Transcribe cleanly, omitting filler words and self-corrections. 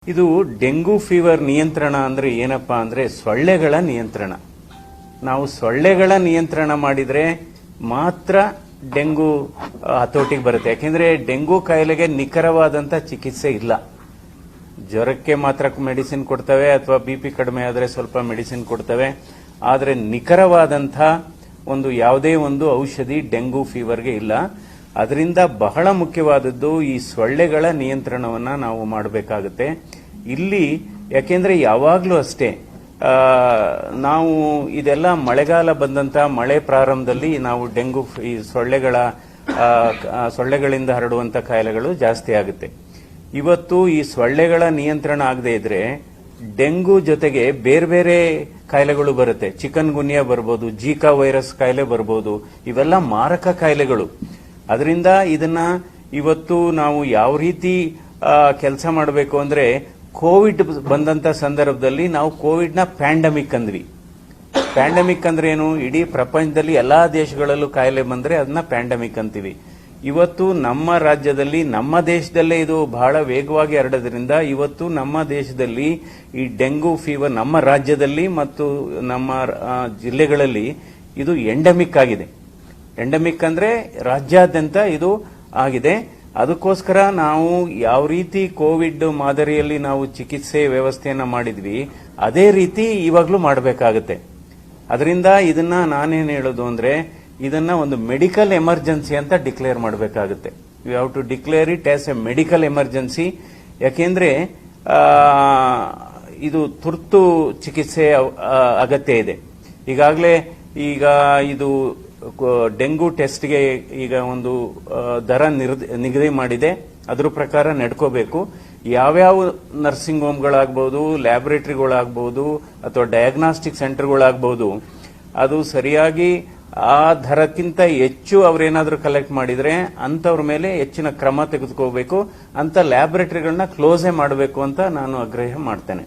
ಇದು dengue fever ನಿಯಂತ್ರಣ ಅಂದ್ರೆ ಏನಪ್ಪಾ ಅಂದ್ರೆ ಸೊಳ್ಳೆಗಳ ನಿಯಂತ್ರಣ. ನಾವು ಸೊಳ್ಳೆಗಳ ನಿಯಂತ್ರಣ ಮಾಡಿದ್ರೆ ಮಾತ್ರ ಡೆಂಗು ಹತೋಟಿಗೆ ಬರುತ್ತೆ. ಯಾಕೆಂದ್ರೆ ಡೆಂಗು ಕಾಯಿಲೆಗೆ ನಿಖರವಾದಂತ ಚಿಕಿತ್ಸೆ ಇಲ್ಲ. ಜ್ವರಕ್ಕೆ ಮಾತ್ರ ಮೆಡಿಸಿನ್ ಕೊಡ್ತವೆ ಅಥವಾ ಬಿಪಿ ಕಡಿಮೆ ಆದ್ರೆ ಸ್ವಲ್ಪ ಮೆಡಿಸಿನ್ ಕೊಡ್ತವೆ. ಆದ್ರೆ ನಿಖರವಾದಂತ ಯಾವುದೇ ಒಂದು ಔಷಧಿ ಡೆಂಗು ಫೀವರ್ಗೆ ಇಲ್ಲ. ಅದರಿಂದ ಬಹಳ ಮುಖ್ಯವಾದದ್ದು ಈ ಸೊಳ್ಳೆಗಳ ನಿಯಂತ್ರಣವನ್ನ ನಾವು ಮಾಡಬೇಕಾಗುತ್ತೆ. ಇಲ್ಲಿ ಯಾಕೆಂದ್ರೆ ಯಾವಾಗ್ಲೂ ಅಷ್ಟೇ ನಾವು ಇದೆಲ್ಲ ಮಳೆಗಾಲ ಬಂದಂತ ಮಳೆ ಪ್ರಾರಂಭದಲ್ಲಿ ನಾವು ಡೆಂಗು ಈ ಸೊಳ್ಳೆಗಳಿಂದ ಹರಡುವಂತ ಕಾಯಿಲೆಗಳು ಜಾಸ್ತಿ ಆಗುತ್ತೆ. ಇವತ್ತು ಈ ಸೊಳ್ಳೆಗಳ ನಿಯಂತ್ರಣ ಆಗದೆ ಇದ್ರೆ ಡೆಂಗು ಜೊತೆಗೆ ಬೇರೆ ಬೇರೆ ಕಾಯಿಲೆಗಳು ಬರುತ್ತೆ. ಚಿಕನ್ ಗುನ್ಯಾ ಬರ್ಬೋದು, ಜೀಕಾ ವೈರಸ್ ಕಾಯಿಲೆ ಬರ್ಬೋದು. ಇವೆಲ್ಲ ಮಾರಕ ಕಾಯಿಲೆಗಳು. ಅದರಿಂದ ಇದನ್ನ ಇವತ್ತು ನಾವು ಯಾವ ರೀತಿ ಕೆಲಸ ಮಾಡಬೇಕು ಅಂದ್ರೆ ಕೋವಿಡ್ ಬಂದಂತ ಸಂದರ್ಭದಲ್ಲಿ ನಾವು ಕೋವಿಡ್ ನ ಪ್ಯಾಂಡಮಿಕ್ ಅಂದ್ವಿ. ಪ್ಯಾಂಡಮಿಕ್ ಅಂದ್ರೆ ಏನು? ಇಡೀ ಪ್ರಪಂಚದಲ್ಲಿ ಎಲ್ಲಾ ದೇಶಗಳಲ್ಲೂ ಕಾಯಿಲೆ ಬಂದ್ರೆ ಅದನ್ನ ಪ್ಯಾಂಡಮಿಕ್ ಅಂತೀವಿ. ಇವತ್ತು ನಮ್ಮ ರಾಜ್ಯದಲ್ಲಿ ನಮ್ಮ ದೇಶದಲ್ಲೇ ಇದು ಬಹಳ ವೇಗವಾಗಿ ಹರಡೋದ್ರಿಂದ ಇವತ್ತು ನಮ್ಮ ದೇಶದಲ್ಲಿ ಈ ಡೆಂಗು ಫೀವರ್ ನಮ್ಮ ರಾಜ್ಯದಲ್ಲಿ ಮತ್ತು ನಮ್ಮ ಜಿಲ್ಲೆಗಳಲ್ಲಿ ಇದು ಎಂಡೆಮಿಕ್ ಆಗಿದೆ. ಎಂಡೆಮಿಕ್ ಅಂದ್ರೆ ರಾಜ್ಯಾದ್ಯಂತ ಇದು ಆಗಿದೆ. ಅದಕ್ಕೋಸ್ಕರ ನಾವು ಯಾವ ರೀತಿ ಕೋವಿಡ್ ಮಾದರಿಯಲ್ಲಿ ನಾವು ಚಿಕಿತ್ಸೆ ವ್ಯವಸ್ಥೆಯನ್ನ ಮಾಡಿದ್ವಿ ಅದೇ ರೀತಿ ಇವಾಗ್ಲೂ ಮಾಡಬೇಕಾಗುತ್ತೆ. ಅದರಿಂದ ಇದನ್ನ ನಾನೇನ್ ಹೇಳೋದು ಅಂದ್ರೆ ಇದನ್ನ ಒಂದು ಮೆಡಿಕಲ್ ಎಮರ್ಜೆನ್ಸಿ ಅಂತ ಡಿಕ್ಲೇರ್ ಮಾಡಬೇಕಾಗುತ್ತೆ. You have to declare it as a medical emergency. ಯಾಕೆಂದ್ರೆ ಇದು ತುರ್ತು ಚಿಕಿತ್ಸೆ ಅಗತ್ಯ ಇದೆ. ಈಗಾಗಲೇ ಇದು ಡೆಂಗು ಟೆಸ್ಟ್ಗೆ ಈಗ ಒಂದು ದರ ನಿಗದಿ ಮಾಡಿದೆ. ಅದ್ರ ಪ್ರಕಾರ ನಡ್ಕೋಬೇಕು. ಯಾವ್ಯಾವ ನರ್ಸಿಂಗ್ ಹೋಮ್ಗಳಾಗಬಹುದು, ಲ್ಯಾಬೊರೇಟರಿಗಳಾಗಬಹುದು ಅಥವಾ ಡಯಾಗ್ನಾಸ್ಟಿಕ್ ಸೆಂಟರ್ಗಳಾಗಬಹುದು, ಅದು ಸರಿಯಾಗಿ ಆ ದರಕ್ಕಿಂತ ಹೆಚ್ಚು ಅವರೇನಾದ್ರೂ ಕಲೆಕ್ಟ್ ಮಾಡಿದ್ರೆ ಅಂತವ್ರ ಮೇಲೆ ಹೆಚ್ಚಿನ ಕ್ರಮ ತೆಗೆದುಕೋಬೇಕು. ಅಂತ ಲ್ಯಾಬೊರೇಟರಿಗಳನ್ನ ಕ್ಲೋಸೇ ಮಾಡಬೇಕು ಅಂತ ನಾನು ಆಗ್ರಹ ಮಾಡ್ತೇನೆ.